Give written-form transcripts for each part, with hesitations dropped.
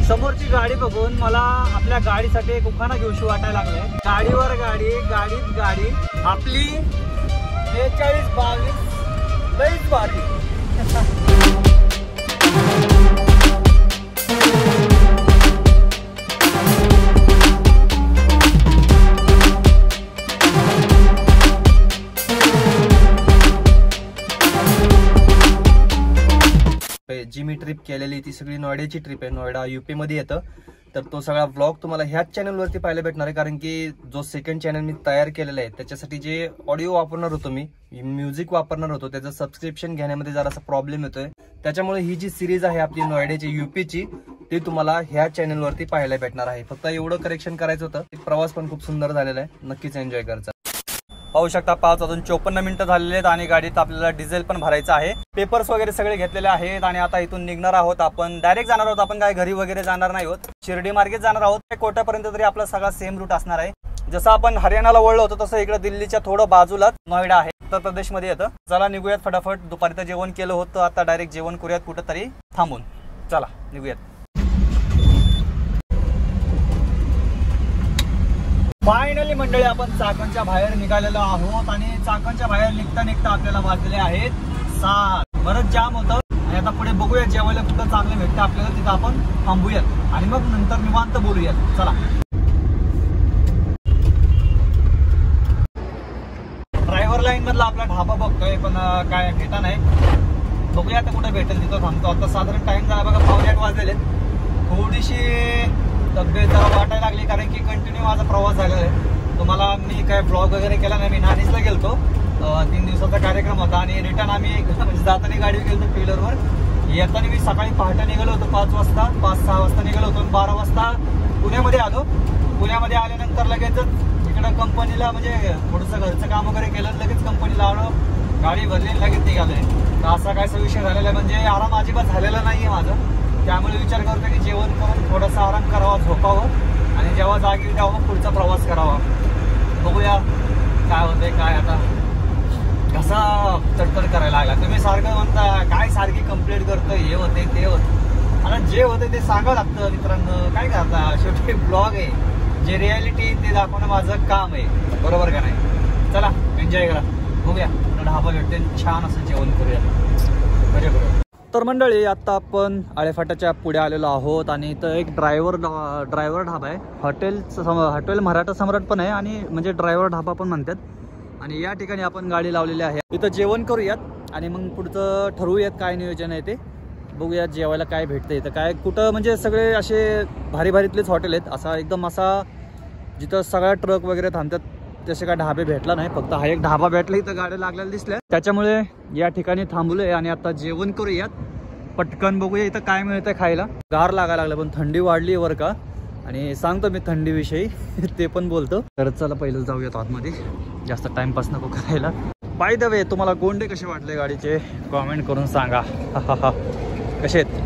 समोरची गाडी बघून मला आपल्या गाडीसाठी एक उखाणा घेऊशी वाटायला लागलाय. गाडीवर गाडी, गाडीत गाडी, आपली 43-22 लईच भारी. जी मी ट्रिप केलेली ती सगळी नोएडाची ट्रिप आहे. नोएडा यूपी मध्ये येतं. तर तो सगळा व्लॉग तुम्हाला ह्याच चॅनलवरती पाहायला भेटणार आहे. कारण की जो सेकंड चॅनल मी तयार केलेला आहे त्याच्यासाठी जे ऑडिओ वापरणार होतो, मी म्युझिक वापरणार होतो, त्याचं सबस्क्रिप्शन घेण्यामध्ये जरासा प्रॉब्लेम येतोय. त्याच्यामुळे ही जी सिरीज आहे आपली नोएडाची यूपीची ती तुम्हाला ह्या चॅनलवरती पाहायला भेटणार आहे. फक्त एवढं करेक्शन करायचं होतं. प्रवास पण खूप सुंदर झालेला आहे. नक्कीच एन्जॉय करायचा. पाहू शकता 5:54 मिनिटं झालेले आहेत आणि गाडीत आपल्याला डिझेल पण भरायचं आहे. पेपर्स वगैरे सगळे घेतलेले आहेत आणि आता इथून निघणार आहोत. आपण डायरेक्ट जाणार आहोत. आपण काय घरी वगैरे जाणार नाही आहोत. शिर्डी मार्गेच जाणार आहोत. कोटापर्यंत तरी आपला सगळा सेम रूट असणार आहे. जसं आपण हरियाणाला वळलो होतो तसं इकडे दिल्लीच्या थोडं बाजूलाच नोएडा आहे, उत्तर प्रदेशमध्ये येतं. चला निघूयात फटाफट. दुपारी तर जेवण केलं होतं, आता डायरेक्ट जेवण करूयात कुठं तरी थांबून. चला निघूयात. फायनली मंडळी आपण चाकणच्या बाहेर निघालेलो आहोत आणि चाकणच्या बाहेर निघता निघता आपल्याला वाजले आहेत 7. बरंच जाम होतं आणि आता पुढे बघूया जेवायला कुठं चांगलं भेटतं आपल्याला, तिथं आपण थांबूयात आणि मग नंतर निवांत बोलूयात. चला. ड्रायव्हर लाईन मधला आपला ढाबा बघतोय पण काय भेटा नाही. बघूया आता कुठे भेटेल तिथं थांबतो. आता साधारण टाइम झाला बघा, 7:15 वाजलेले. थोडीशी तब्येत जरा वाटायला लागली कारण की कंटिन्यू माझा प्रवास झालेला आहे. तुम्हाला मी काय ब्लॉग वगैरे केला नाही. मी नाणीजला गेलतो, 3 दिवसाचा कार्यक्रम होता आणि रिटर्न आम्ही जाताना गाडीवर गेलो टू व्हीलरवर. येताना मी सकाळी पहाटे निघालो होतो 5-6 वाजता निघालो होतो. 12 वाजता पुण्यामध्ये आलो. पुण्यामध्ये आल्यानंतर लगेचच इकडं कंपनीला म्हणजे थोडंसं घरचं काम वगैरे केलं, लगेच कंपनीला आलो, गाडी भरली, लगेच निघालोय. तर असा काय विषय झालेला आहे. म्हणजे आराम अजिबात झालेला नाहीये माझं. त्यामुळे विचार करतो की जेवण करून थोडासा आराम करावा, झोपावं आणि जेव्हा जाग येईल तेव्हा पुढचा प्रवास करावा. बघूया काय होतंय. काय आता घसा चटचट करायला लागला. तुम्ही सारखं म्हणता काय सारखी कंप्लेंट करतोय, हे होते ते होत. आता जे होते ते सांगावं लागतं मित्रांनो. काय करता, शेवटी ब्लॉग आहे. जे रियालिटी ते दाखवणं माझं काम आहे, बरोबर का नाही. चला एन्जॉय करा. बघूया ढाबा भेटते, छान असं जेवण करूया. बरोबर. तर मंडळी आता आपण आळेफाट्याच्या पुढे आलेलो आहोत आणि इथं एक ड्रायव्हर ढाबा आहे. हॉटेल मराठा सम्राट पण आहे आणि म्हणजे ड्रायव्हर ढाबा पण म्हणतात. आणि या ठिकाणी आपण गाडी लावलेली आहे. इथं जेवण करूयात आणि मग पुढचं ठरवूयात काय नियोजन आहे ते. बघूयात जेवायला काय भेटतं इथं. काय कुठं म्हणजे सगळे असे भारी भारीतलेच हॉटेल आहेत. असा एकदम असा जिथं सगळ्या ट्रक वगैरे थांबतात तसे काय ढाबे भेटला नाही. फक्त हा एक ढाबा भेटला, इथं गाड्या लागलेल्या दिसल्या. त्याच्यामुळे या ठिकाणी थांबलोय आणि आता जेवण करूयात पटकन. बघूया इथं काय मिळतंय खायला. गार लागायला लागलं पण थंडी वाढली वर का, आणि सांगतो मी थंडीविषयी ते पण बोलतो. तर चला पहिलं जाऊयात आतमध्ये, जास्त टाइमपास नको करायला. बाय द वे तुम्हाला गोंडे कसे वाटले गाडीचे कॉमेंट करून सांगा. कसे आहेत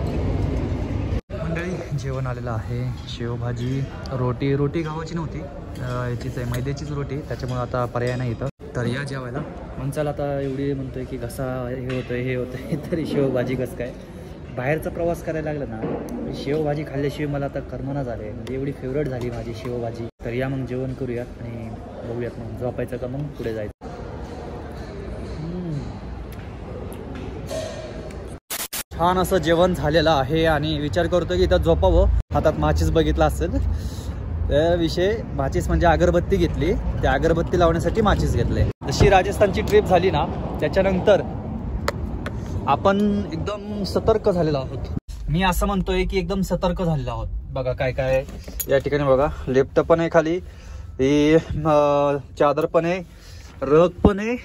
मंडळी. जेवण आलेलं आहे. शेवभाजी, रोटी गावाची नव्हती, याचीच आहे, मैद्याचीच रोटी. त्याच्यामुळे आता पर्याय नाही इथं. तर या जेवायला म्हणचाल. आता एवढी म्हणतोय की घसा हे होतंय तरी शेवभाजी कसं काय. बाहेरचा प्रवास करायला लागला ना, शेवभाजी खाल्ल्याशिवाय मला आता करमना झाले. म्हणजे एवढी फेवरेट झाली माझी शेवभाजी. तर या मग जेवण करूयात आणि बघूयात मग झोपायचं का मग पुढे जायचं. छान असं जेवण झालेलं आहे आणि विचार करतो की इथं झोपावं. हातात माचीस बघितला असेल त्या विषय. माचीस म्हणजे अगरबत्ती घेतली, त्या अगरबत्ती लावण्यासाठी माचीस घेतले. जशी राजस्थानची ट्रिप झाली ना त्याच्यानंतर आपण एकदम सतर्क झालेलो आहोत. मी असं म्हणतोय की एकदम सतर्क झालेलो आहोत. बघा काय काय या ठिकाणी बघा. लिफ्ट पण आहे खाली, ही चादर पण आहे, रग पण आहे,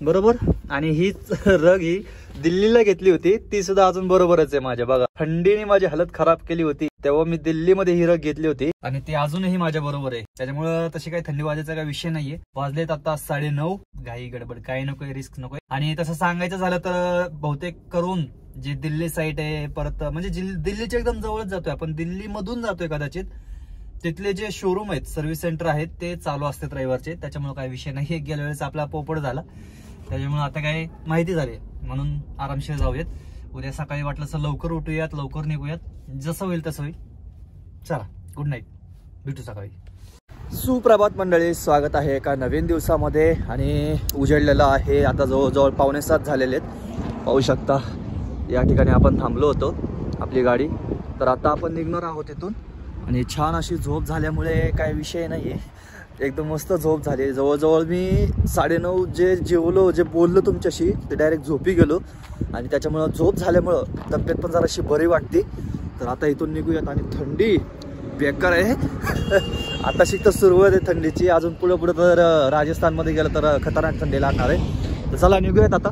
बरोबर. आणि हीच रग ही दिल्लीला घेतली होती, ती सुद्धा अजून बरोबरच आहे माझ्या. बघा थंडीने माझी हालत खराब केली होती तेव्हा मी दिल्लीमध्ये ही रग घेतली होती आणि ती अजूनही माझ्या बरोबर आहे. त्याच्यामुळे तशी काही थंडी वाजायचा काही विषय नाहीये. वाजलेत आता 9:30. घाई गडबड काही नकोय, रिस्क नकोय. आणि तसं सांगायचं झालं तर बहुतेक करून जे दिल्ली साईड आहे, परत म्हणजे दिल्लीच्या एकदम जवळच जातोय आपण, दिल्ली मधून जातोय कदाचित. तिथले जे शोरूम आहेत, सर्व्हिस सेंटर आहेत ते चालू असतात रविवारचे. त्याच्यामुळे काही विषय नाही. गेल्या वेळेस आपला पोपट झाला, त्याच्यामुळे आता काय माहिती झाली म्हणून आरामशीर जाऊयात. उद्या सकाळी वाटलं तर लवकर उठूयात, लवकर निघूयात, जसं होईल तसं होईल. चला गुड नाईट, भेटू सकाळी. सुप्रभात मंडळी, स्वागत आहे एका नवीन दिवसामध्ये. आणि उजेडलेलं आहे आता, जवळजवळ 6:45 झालेले आहेत. पाहू शकता या ठिकाणी आपण थांबलो होतो आपली गाडी. तर आता आपण निघणार आहोत इथून. आणि छान अशी झोप झाल्यामुळे काही विषय नाही आहे, एकदम मस्त झोप झाली. जवळजवळ मी 9:30 जे जेवलो, जे बोललो तुमच्याशी, ते डायरेक्ट झोपी गेलो. आणि त्याच्यामुळं झोप झाल्यामुळं तब्येत पण जराशी बरी वाटते. तर आता इथून निघूयात. आणि थंडी बेकार आहे आता शिकत सुरुवात आहे थंडीची. अजून पुढं तर राजस्थानमध्ये गेलं तर खतरनाक थंडी लागणार आहे. तर चला निघूयात आता.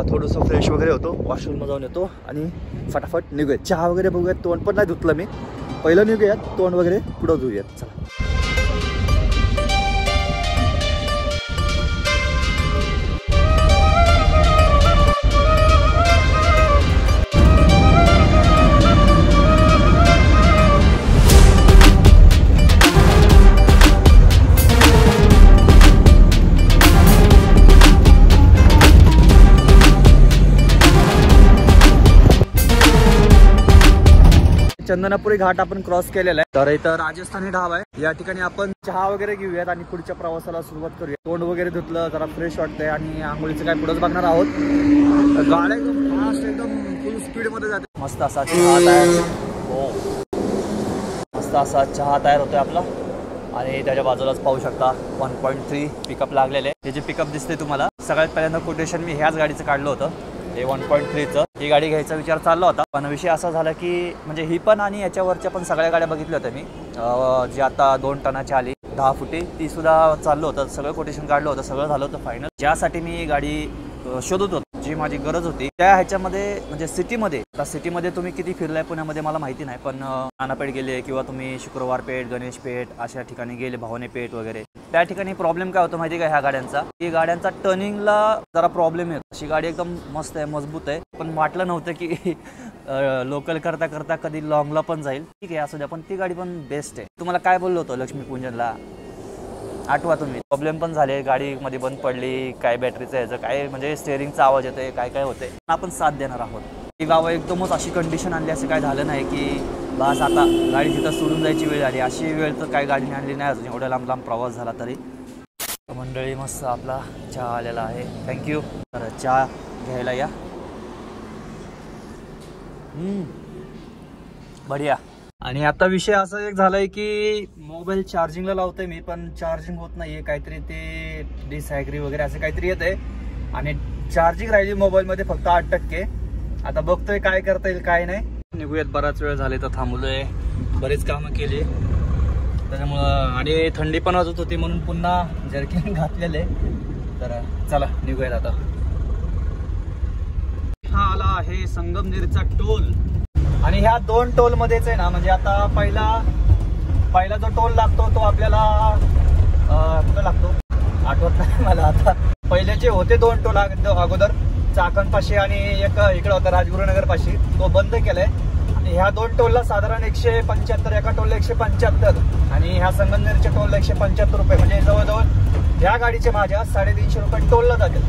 थोडंसं फ्रेश वगैरे होतो, वॉशरूममध्ये जाऊन येतो आणि फटाफट निघूयात. चहा वगैरे बघूयात. तोंड पण नाही धुतलं मी, पहिलं निघूयात, तोंड वगैरे पुढं धुऊयात. चला. चंदनापुरी घाट आपण क्रॉस केलेला आहे. तर इथं राजस्थानी ढाबा आहे. या ठिकाणी आपण चहा वगैरे घेऊयात आणि पुढच्या प्रवासाला सुरुवात करूया. तोंड वगैरे धुतलं, जरा फ्रेश वाटतंय. आणि आंघोळीचं काय पुढंच बघणार आहोत. गाड्या एकदम फास्ट, एकदम फुल स्पीड मध्ये जाते. मस्त असा चहा तयार हो, मस्त असा चहा तयार होतोय आपला. आणि त्याच्या बाजूलाच पाहू शकता 1.3 पिकअप लागलेले. हे जे पिकअप दिसते तुम्हाला, सगळ्यात पहिल्यांदा कोटेशन मी ह्याच गाडीचं काढलं होतं. हे 1.3चं ही गाडी घ्यायचा विचार चालला होता. पण विषय असा झाला की म्हणजे ही पण आणि याच्यावरच्या पण सगळ्या गाड्या बघितल्या होत्या मी. जी आता 2 टनाची आली 10 फुटी, ती सुद्धा चाललं होतं. सगळं कोटेशन काढलं होतं, सगळं झालं होतं फायनल. ज्यासाठी मी गाडी शोधत होतो, जी माझी गरज होती, त्या ह्याच्यामध्ये म्हणजे सिटीमध्ये. आता सिटीमध्ये तुम्ही किती फिरलाय पुण्यामध्ये मला माहिती नाही, पण नानापेठ गेले किंवा तुम्ही शुक्रवार पेठ, गणेश पेठ अशा ठिकाणी गेले, भावने पेठ वगैरे, त्या ठिकाणी प्रॉब्लेम काय होतं माहिती का ह्या गाड्यांचा, की गाड्यांचा टर्निंगला जरा प्रॉब्लेम येतो. अशी गाडी एकदम मस्त आहे, मजबूत आहे. पण वाटलं नव्हतं की लोकल करता करता कधी लॉंगला पण जाईल. ठीक आहे, असू द्या. पण ती गाडी पण बेस्ट आहे. तुम्हाला काय बोललो होतो लक्ष्मीपूजनला, आठवा तुम्ही. प्रॉब्लेम पण झाले, गाडीमध्ये बंद पडली, काय बॅटरीचं यायचं काय, म्हणजे स्टेअरिंगचा आवाज येतोय, काय काय होतंय. आपण साथ देणार आहोत. ती गावं एकदमच अशी कंडिशन आणली, असं काय झालं नाही की बस आता गाडी तिथं सोडून जायची वेळ आली. अशी वेळ तर काही गाडीने आणली नाही अजून, एवढा लांब लांब प्रवास झाला तरी. मंडळी मस्त आपला चहा आलेला आहे, थँक्यू. तर चहा घ्यायला या. बढिया. आणि आता विषय असा एक झालाय की मोबाईल चार्जिंगला लावतोय मी, पण चार्जिंग होत नाहीये. काहीतरी ते डिसॅग्री वगैरे असं काहीतरी येत आहे. आणि चार्जिंग राहिली मोबाईलमध्ये फक्त 8%. आता बघतोय काय करता येईल काय नाही. निघूयात, बराच वेळ झाले तर थांबलोय, बरेच कामं केली त्याच्यामुळं. आणि थंडी पण वाजत होती म्हणून पुन्हा जर्किन घातलेले. तर चला निघूयात आता. हा आला आहे संगमनेरचा टोल. आणि ह्या 2 टोल मध्येच आहे ना, म्हणजे आता पहिला जो टोल लागतो तो आपल्याला कुठं लागतो आठवत नाही मला आता. पहिले जे होते 2 टोल अगोदर, चाकणपाशी आणि एक इकडे होता राजगुरुनगर पाशी, तो बंद केलाय. आणि ह्या 2 टोलला साधारण 175, एका टोलला 175 आणि ह्या संगमनेरच्या टोलला 175 रुपये. म्हणजे जवळजवळ ह्या गाडीचे माझ्या 350 रुपये टोलला जातील.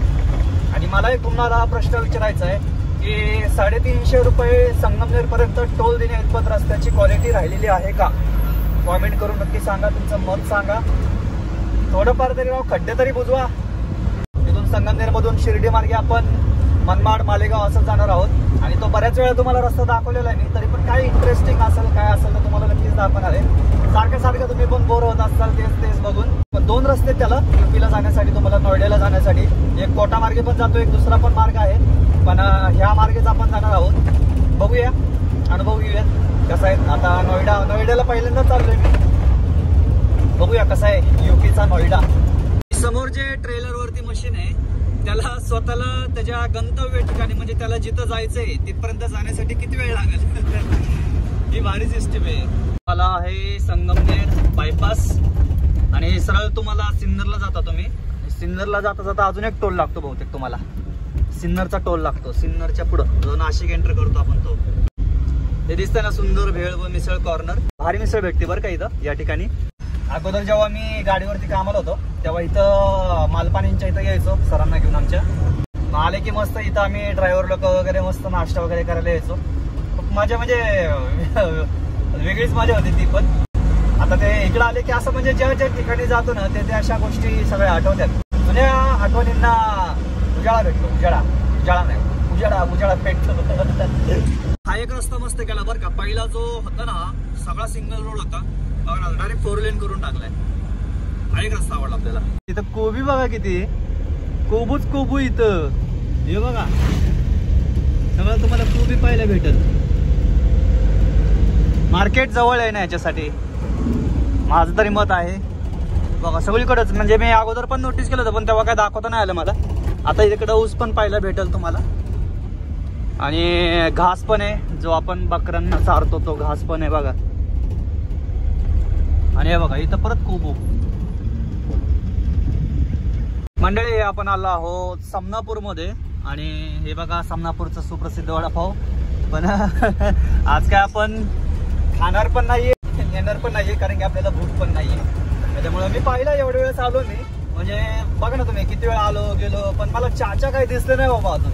आणि मला एक तुम्हाला प्रश्न विचारायचा आहे की 350 रुपये संगमनेर पर्यंत टोल देण्या इतपत रस्त्याची क्वालिटी राहिलेली आहे का? कॉमेंट करून नक्की सांगा, तुमचं मत सांगा. थोडंफार तरी राव खड्डे तरी बुजवा. तिथून संगमनेर मधून शिर्डी मार्गे आपण मनमाड, मालेगाव असं जाणार आहोत. आणि तो बऱ्याच वेळा तुम्हाला रस्ता दाखवलेला आहे मी, तरी पण काय इंटरेस्टिंग असेल काय असेल तर तुम्हाला नक्कीच दाखवणार आहे. सारखं तुम्ही पण बोर होत असाल तेच बघून. पण 2 रस्ते त्याला, युपीला जाण्यासाठी, तुम्हाला नोएडाला जाण्यासाठी. एक कोटा मार्गे पण जातो, एक दुसरा पण मार्ग आहे. पण ह्या मार्गेच आपण जाणार आहोत. बघूया, अनुभव घेऊयात कसा आहे. आता नोएडाला पहिल्यांदा चाललोय मी. बघूया कसा आहे युपीचा नोएडा. समोर जे ट्रेलर वरती मशीन आहे त्याला स्वतःला त्याच्या गंतव्य ठिकाणी, म्हणजे त्याला जिथं जायचंय तिथपर्यंत जाण्यासाठी किती वेळ लागेल ही भारी सिस्टीम आहे. मला आहे संगमनेर बायपास. आणि सरळ तुम्हाला सिन्नरला जाता तुम्ही. सिन्नरला जाता जाता अजून एक टोल लागतो बहुतेक तुम्हाला, सिन्नरचा टोल लागतो. सिन्नरच्या पुढं जो नाशिक एंटर करतो आपण तो, ते दिसतंय ना सुंदर भेळ व मिसळ कॉर्नर. भारी मिसळ भेटते बरं का इथं या ठिकाणी. अगोदर जेव्हा मी गाडीवरती कामाला होतो तेव्हा इथं मालपाणींच्या इथं यायचो सरांना घेऊन आमच्या. आले की मस्त इथं आम्ही ड्रायव्हर लोक वगैरे मस्त नाश्ता वगैरे करायला यायचो. खूप मजा, म्हणजे वेगळीच मजा होती ती पण. आता ते इकडे आले की असं म्हणजे ज्या ज्या ठिकाणी जातो ना ते अशा गोष्टी सगळ्या आठवतात. जुन्या आठवणींना उजाळा भेटतो. उजाळा नाही, उजाळा भेटतो. हा एक रस्ता मस्त केला बरं का. पहिला जो होता ना सगळा सिंगल रोड होता, डायरेक्ट 4 लेन करून टाकलाय. हा एक रस्ता आवडला आपल्याला. इथं कोबी बघा किती, कोबूच कोबू इथं. हे बघा सगळं तुम्हाला कोबी पाहायला भेटल. मार्केट जवळ आहे ना याच्यासाठी, माझं तरी मत आहे. बघा सगळीकडेच, म्हणजे मी अगोदर पण नोटीस केलं होतं पण तेव्हा काय दाखवता नाही आलं मला. आता इकडे ऊस पण पाहायला भेटेल तुम्हाला आणि घास पण आहे जो आपण बकऱ्यांना चारतो तो घास पण आहे बघा. आणि हे बघा इथं परत कोबू. मंडळी आपण आलो आहोत समनापूर मध्ये आणि हे बघा समनापूरचं सुप्रसिद्ध वडापाव. पण आज काय आपण खाणार पण नाहीये, येणार पण नाहीये कारण की आपल्याला भूक पण नाहीये. त्याच्यामुळे मी पाहिला एवढ्या वेळेस आलो मी, म्हणजे बघा ना तुम्ही किती वेळ आलो गेलो पण मला चाचा काही दिसलं नाही बाबा अजून.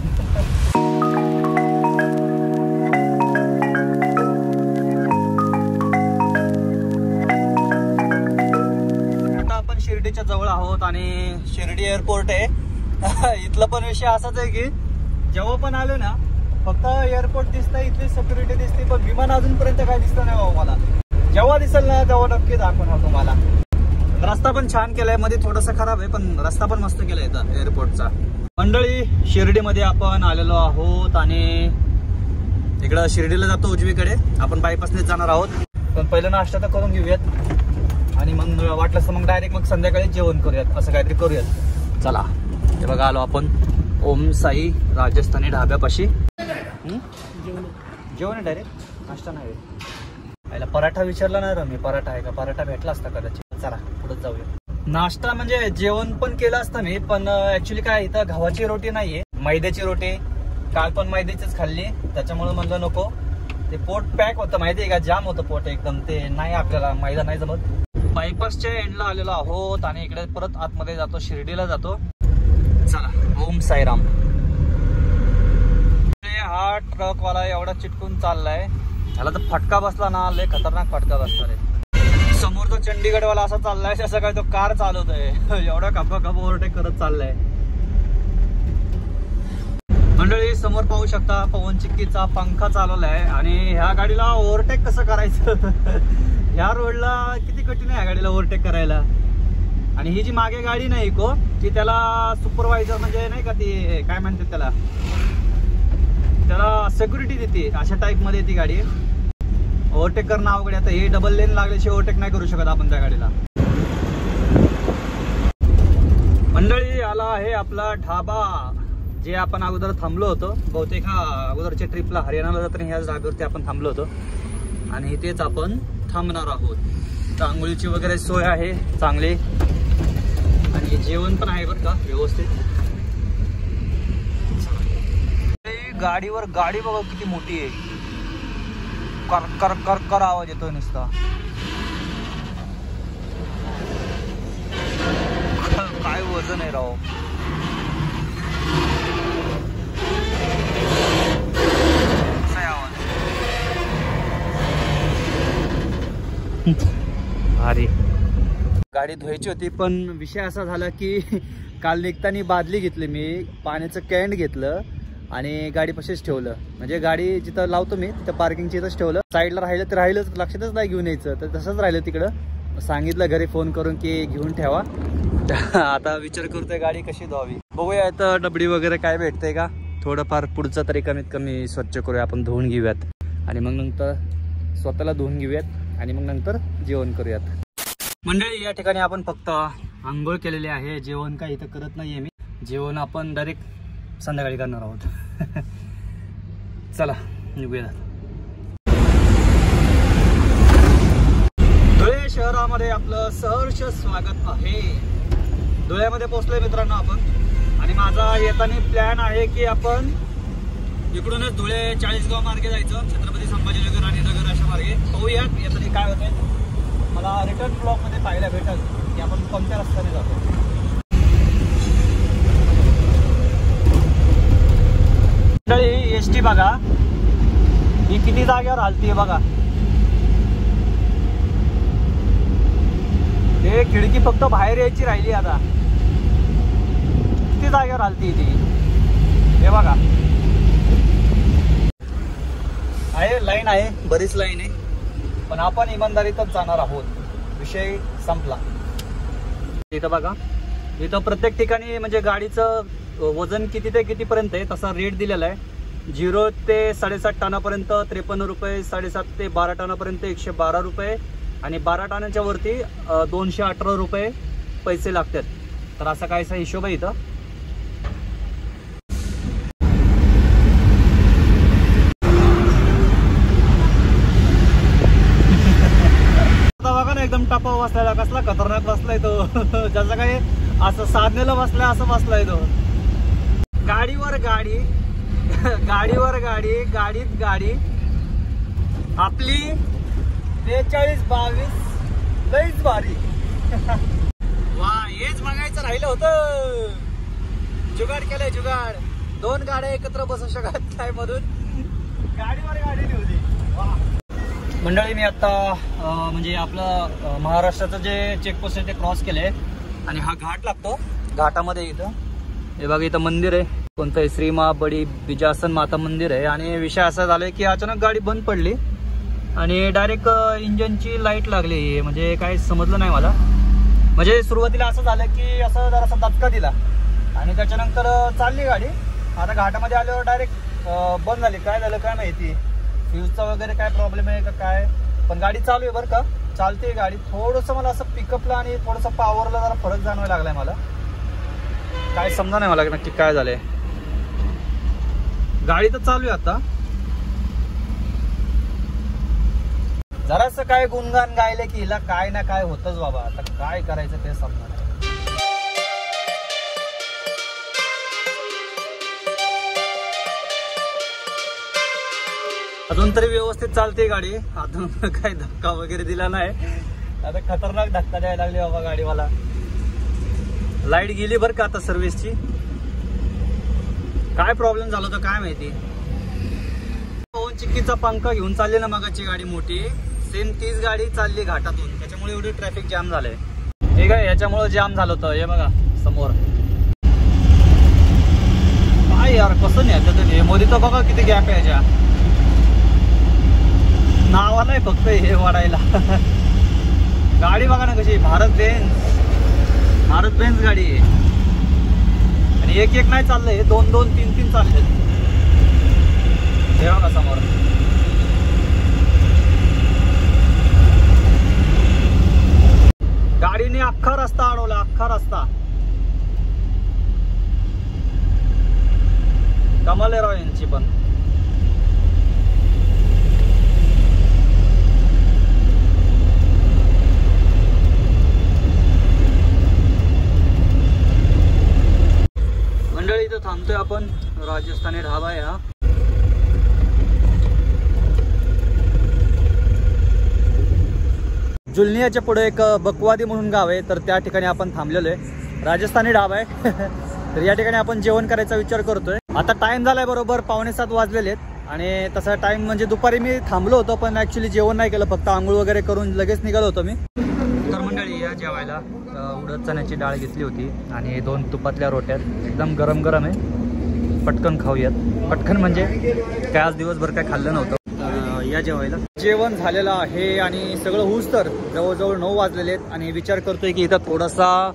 आता आपण शिर्डीच्या जवळ आहोत आणि शिर्डी एअरपोर्ट आहे. इथला पण विषय असाच आहे की जेव्हा पण आलो ना फक्त एअरपोर्ट दिसतंय, इथली सिक्युरिटी दिसते पण विमान अजूनपर्यंत काय दिसतं नाही बाबा मला. जेव्हा दिसेल ना तेव्हा नक्की दाखवणार तुम्हाला. रस्ता पण छान केलाय, मध्ये थोडासा खराब आहे पण रस्ता पण मस्त केलाय इथं एअरपोर्टचा. मंडळी शिर्डीमध्ये आपण आलेलो आहोत आणि इकडं शिर्डीला जातो उजवीकडे, आपण बायपासनेच जाणार आहोत. पण पहिलं नाश्ता तर करून घेऊयात आणि मग वाटलं तर मग डायरेक्ट मग संध्याकाळी जेवण करूयात, असं काहीतरी करूयात. चला हे बघा आलो आपण ओम साई राजस्थानी ढाब्यापाशी. जेवण आहे डायरेक्ट, नाश्ता नाही. याला पराठा विचारला नाही मी, पराठा आहे का, पराठा भेटला असता कदाचित. चला पुढे जाऊया. नाश्ता म्हणजे जेवण पण केलं असतं मी, पण ऍक्च्युली काय इथं गव्हाची रोटी नाहीये, मैद्याची रोटी. काल पण मैद्याचीच खाल्ली, त्याच्यामुळे म्हणलं नको. ते पोट पॅक होतं माहितीये का, जाम होतं पोट एकदम. ते नाही आपल्याला मैदा नाही जमत. बायपासच्या एंडला आलेलो आहोत आणि इकडे परत आतमध्ये जातो, शिर्डीला जातो. चला ओम साईराम. हा ट्रकवाला एवढा चिटकून चाललाय, ह्याला तर फटका बसला ना, लय खतरनाक फटका बसणार आहे. समोरचा चंडीगडवाला असा चाललाय जसं काय तो कार चालवतोय. एवढा कपा ओव्हरटेक करत चाललाय. मंडळी समोर पाहू शकता पवन चिक्कीचा पंखा चालवलाय आणि ह्या गाडीला ओव्हरटेक कसं करायचं. ह्या रोडला किती कठीण आहे ह्या गाडीला ओव्हरटेक करायला. आणि ही जी मागे गाडी नाही को ती त्याला सुपरवायझर म्हणजे नाही का, ती काय म्हणतात त्याला सिक्युरिटी देते, अशा टाईप मध्ये ती गाडी. ओव्हरटेक करणं अवघड. आता हे डबल लेन लागल्याशिवाय ओव्हरटेक नाही करू शकत आपण त्या गाडीला. मंडळी आला आहे आपला ढाबा, जे आपण अगोदर थांबलो होतो. बहुतेक हा अगोदरच्या ट्रिपला हरियाणाला जाताना ह्याच ढाब्यावरती आपण थांबलो होतो आणि इथेच आपण थांबणार आहोत. आंघोळीची वगैरे सोय आहे चांगली आणि जेवण पण आहे बरं का व्यवस्थित. गाडीवर गाडी बघा किती मोठी आहे, कर कर कर कर आवाज येतोय नुसता. काय वजन आहे राव. अरे गाडी धुवायची होती पण विषय असा झाला की काल निघताना बादली घेतली मी, पाण्याचं कॅन घेतलं आणि गाडी पशीच ठेवलं. म्हणजे गाडी जिथं लावतो मी तिथं पार्किंगची इथंच ठेवलं. साईडला राहिलं तर राहिलंच, लक्षातच नाही घेऊन यायचं, तर तसंच राहिलं तिकडं. सांगितलं घरी फोन करून की घेऊन ठेवा. आता विचार करतोय गाडी कशी धुवावी. बघूया आता डबडी वगैरे काय भेटतंय का, थोडंफार पुढचं तरी कमीत कमी स्वच्छ करूया आपण, धुवून घेऊयात आणि मग नंतर स्वतःला धुवून घेऊयात आणि मग नंतर जेवण करूयात. मंडळी या ठिकाणी आपण फक्त आंघोळ केलेली आहे, जेवण काय इथं करत नाहीये मी. जेवण आपण डायरेक्ट संध्याकाळी करणार आहोत. चला निघूया. धुळे शहरामध्ये आपलं सहर्ष स्वागत आहे. धुळ्यामध्ये पोहोचलोय मित्रांनो आपण आणि माझा येताना प्लॅन आहे की आपण इकडूनच धुळे 40गाव मार्गे जायचं, छत्रपती संभाजीनगर आणि नगर अशा मार्गे. पाहूयात येताना काय होतंय. मला रिटर्न ब्लॉक मध्ये पाहायला भेटेल की आपण कोणत्या रस्त्याने जातो. मंडळी एसटी बघा ही किती जागेवर हलतीये बघा. ते खिडकी फक्त बाहेर यायची राहिली आता. किती जागेवर आलती ती, हे बघा. आहे लाईन आहे, बरीच लाईन आहे, पण आपण इमानदारीतच जाणार आहोत. विषय संपला. इथं बघा, इथं प्रत्येक ठिकाणी म्हणजे गाडीचं वजन किती ते कितीपर्यंत आहे तसा रेट दिलेला आहे. 0 ते 7.5 टनापर्यंत 53 रुपये, 7.5 ते 12 टनापर्यंत 112 रुपये आणि 12 टनाच्या वरती 218 रुपये पैसे लागतात. तर असा कायसा हिशोब आहे इथं. बघा ना, एकदम टपा बसलाय, कसला खतरनाक बसलाय तो. जसं काही असं साधनेला बसलाय असं बसलाय तो. गाडीवर गाडी, गाडीवर गाडी, गाडीत गाडी. आपली 43-22 लईच भारी. वा, हेच बघायचं राहिलं होतं. जुगाड केलंय, जुगाड. 2 गाड्या एकत्र बसू शकत नाही मधून, गाडीवर गाडी ठेवली. वा मंडळी, मी आता म्हणजे आपलं महाराष्ट्राचं जे चेकपोस्ट आहे ते क्रॉस केलंय आणि हा घाट लागतो. घाटामध्ये इथं हे बघा, इथं मंदिर आहे कोणतं आहे, श्री महाबडी बिजासन माता मंदिर आहे. आणि विषय असा झालाय की अचानक गाडी बंद पडली आणि डायरेक्ट इंजनची लाईट लागली. म्हणजे काय समजलं नाही मला. म्हणजे सुरुवातीला असं झालं की असं जरासा धक्का दिला आणि त्याच्यानंतर चालली गाडी. आता घाटामध्ये आल्यावर डायरेक्ट बंद झाली. काय झालं काय माहिती, फ्यूजचा वगैरे काय प्रॉब्लेम आहे का काय, पण गाडी चालू आहे बरं का, चालते गाडी. थोडंसं मला असं पिकअपला आणि थोडंसं पॉवरला जरा फरक जाणवायला लागलाय मला. काय समजा नाही मला नक्की काय झालंय. गाडी तर चालू आहे आता. जरासं काय गुणगान गायले की हिला काय ना काय होतच बाबा. आता काय करायचं ते समजा नाही. अजून तरी व्यवस्थित चालते गाडी. अजून काही धक्का वगैरे दिला नाही. आता खतरनाक धक्का द्यायला लागले बाबा गाडीवाला. लाईट गेली बरं का आता सर्व्हिसची. काय प्रॉब्लेम झाला होता काय माहिती. पवन चिक्कीचा पंखा घेऊन चालली ना मगाची गाडी मोठी, सेम तीच गाडी चालली घाटातून. त्याच्यामुळे एवढी ट्रॅफिक जाम झालंय. हे काय याच्यामुळे जाम झालं होतं. हे बघा समोर. काय यार कसं नाही मध्ये तर बघा किती गॅप आहे याच्या. नावाला आहे फक्त हे वाढायला. गाडी बघा ना कशी, भारत बेन्झ गाडी आहे. आणि एक एक नाही चाललंय, 2-2, 3-3 चालले. हे बघा समोर. गाडीने अख्खा रस्ता अडवला, अख्खा रस्ता. कमाल आहे राव यांची पण. इथं थांबतोय आपण. राजस्थानी ढाबा आहे हा. जुलनियाच्या पुढे एक बकवादी म्हणून गाव आहे, तर त्या ठिकाणी आपण थांबलेलो आहे. राजस्थानी ढाबा आहे. तर या ठिकाणी आपण जेवण करायचा विचार करतोय. आता टाइम झालाय बरोबर 6:45 वाजलेले आहेत. आणि तसा टाइम म्हणजे दुपारी मी थांबलो होतो पण ऍक्च्युली जेवण नाही केलं, फक्त आंघोळ वगैरे करून लगेच निघालो होतो मी. तर मंडळी या जेवायला उडद चण्याची डाळ घेतली होती आणि 2 तुपातल्या रोट्या एकदम गरम गरम आहे. पटकन खाऊयात. पटकन म्हणजे काय आज दिवसभर काय खाल्लं नव्हतं. या जेवायला जेवण झालेलं आहे आणि सगळं होऊस तर जवळजवळ 9 वाजलेले आहेत. आणि विचार करतोय की इथं थोडासा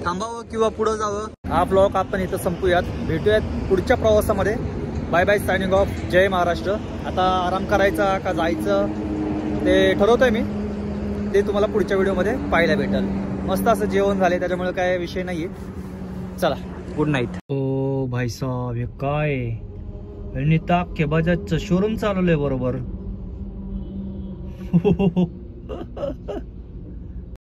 थांबावं किंवा पुढं जावं. हा ब्लॉग आपण इथं संपूयात. भेटूयात पुढच्या प्रवासामध्ये. Bye bye, signing off. जय महाराष्ट्र. आता आराम करायचा का जायचं ते ठरवतोय मी. ते तुम्हाला पुढच्या व्हिडिओमध्ये पाहायला भेटेल. मस्त असं जेवण झाले त्याच्यामुळे काय विषय नाहीये. चला गुड नाईट. ओ भाई साहब, हे काय निताक के बजाजचं शोरूम चालवलंय बरोबर.